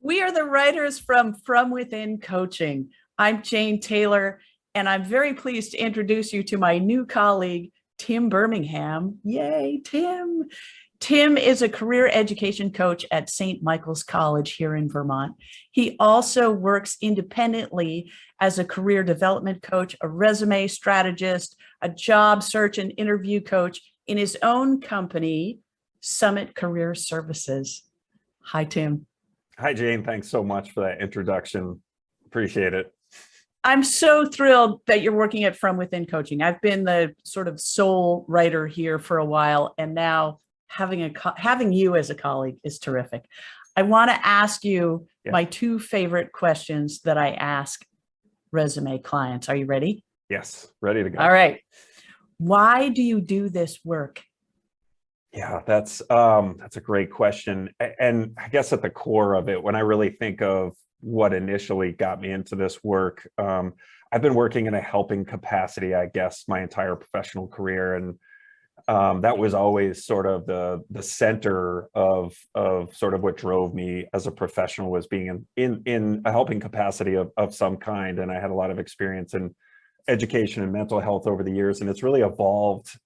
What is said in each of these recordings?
We are the writers from Within Coaching. I'm Jane Taylor, and I'm very pleased to introduce you to my new colleague, Tim Birmingham. Yay, Tim. Tim is a career education coach at St. Michael's College here in Vermont. He also works independently as a career development coach, a resume strategist, a job search and interview coach in his own company, Summit Career Services. Hi, Tim. Hi, Jane. Thanks so much for that introduction. Appreciate it. I'm so thrilled that you're working at From Within Coaching. I've been the sort of sole writer here for a while, and now having you as a colleague is terrific. I want to ask you my two favorite questions that I ask resume clients. Are you ready? Yes, ready to go. All right. Why do you do this work? Yeah, that's a great question. And I guess at the core of it, when I really think of what initially got me into this work, I've been working in a helping capacity, I guess, my entire professional career. And that was always sort of the center of sort of what drove me as a professional, was being in a helping capacity of some kind. And I had a lot of experience in education and mental health over the years, and it's really evolved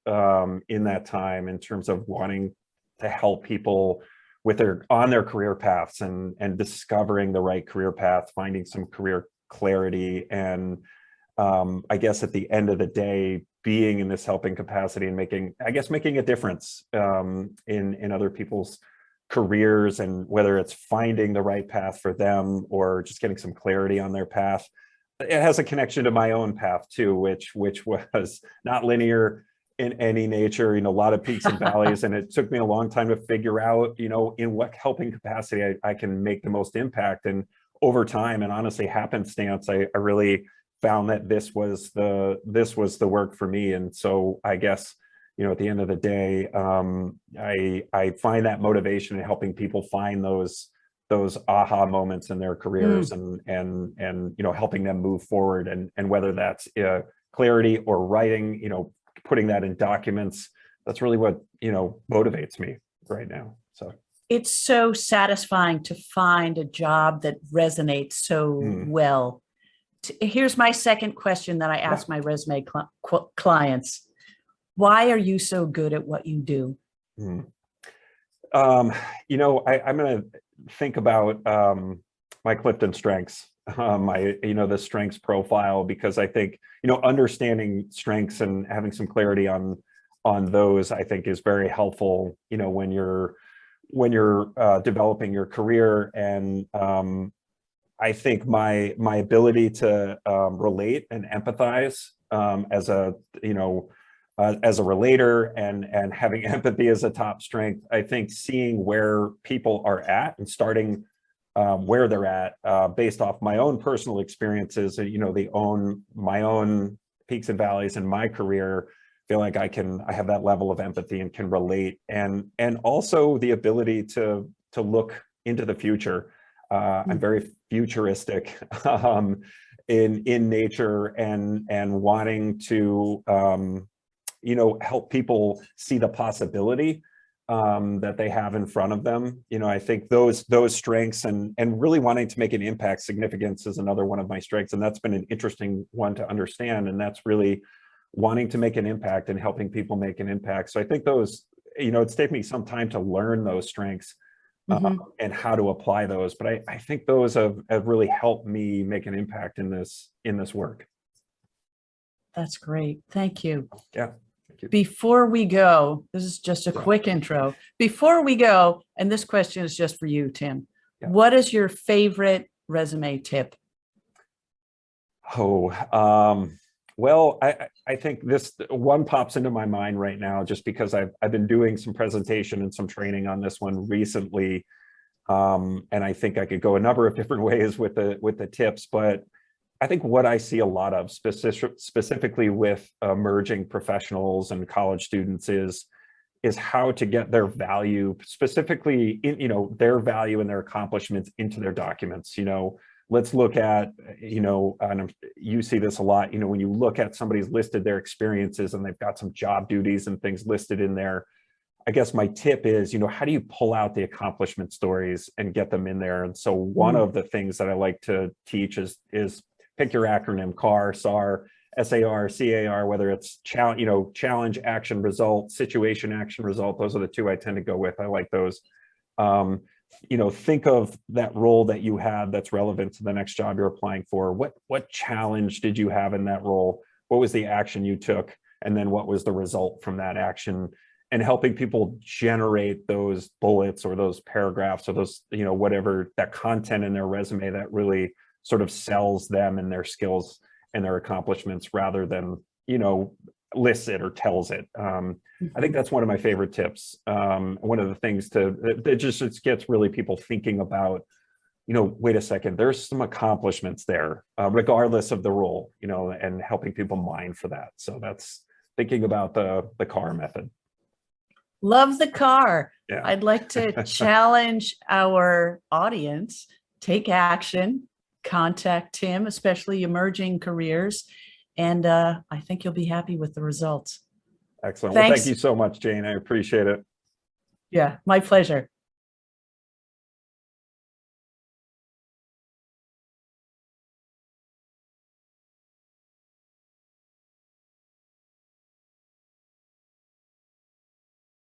in that time in terms of wanting to help people with on their career paths and discovering the right career path, finding some career clarity, and I guess at the end of the day, being in this helping capacity and making a difference in other people's careers, and whether it's finding the right path for them or just getting some clarity on their path. It has a connection to my own path too, which was not linear in any nature, a lot of peaks and valleys. And it took me a long time to figure out, in what helping capacity I can make the most impact. And over time, and honestly happenstance, I really found that this was the work for me. And so I guess, at the end of the day, I find that motivation in helping people find those aha moments in their careers and helping them move forward, and whether that's clarity or writing, putting that in documents. That's really what motivates me right now. So it's so satisfying to find a job that resonates so well. Here's my second question that I ask my resume clients. Why are you so good at what you do? I'm going to think about my Clifton strengths, the strengths profile, because I think, understanding strengths and having some clarity on those, I think, is very helpful, when you're developing your career. And I think my ability to relate and empathize as a relator and having empathy as a top strength. I think seeing where people are at and starting where they're at based off my own personal experiences, my own peaks and valleys in my career, feel like I have that level of empathy and can relate, and also the ability to look into the future. I'm very futuristic in nature, and wanting to help people see the possibility that they have in front of them. I think those strengths and really wanting to make an impact, significance is another one of my strengths. And that's been an interesting one to understand. And that's really wanting to make an impact and helping people make an impact. So I think those, it's taken me some time to learn those strengths and how to apply those. But I think those have really helped me make an impact in this work. That's great. Thank you. Yeah. Before we go, this is just a quick intro. Before we go, and this question is just for you, Tim. Yeah. What is your favorite resume tip? Well, I think this one pops into my mind right now, just because I've been doing some presentation and some training on this one recently. And I think I could go a number of different ways with the tips, but I think what I see a lot of specifically with emerging professionals and college students is how to get their value, specifically their value and their accomplishments into their documents. Let's look at, and you see this a lot, when you look at somebody's listed their experiences and they've got some job duties and things listed in there, I guess my tip is, how do you pull out the accomplishment stories and get them in there? And so one of the things that I like to teach is pick your acronym: CAR, SAR, SAR, CAR, whether it's challenge, action, result, situation, action, result. Those are the two I tend to go with. I like those. Think of that role that you had that's relevant to the next job you're applying for. What challenge did you have in that role? What was the action you took? And then what was the result from that action? And helping people generate those bullets or those paragraphs or those, whatever that content in their resume that really sort of sells them and their skills and their accomplishments rather than, lists it or tells it. I think that's one of my favorite tips. One of the things it just gets really people thinking about, wait a second, there's some accomplishments there, regardless of the role, and helping people mine for that. So that's thinking about the CAR method. Love the CAR. Yeah. I'd like to challenge our audience, take action, contact Tim, especially emerging careers. And I think you'll be happy with the results. Excellent. Thanks. Well, thank you so much, Jane. I appreciate it. Yeah, my pleasure.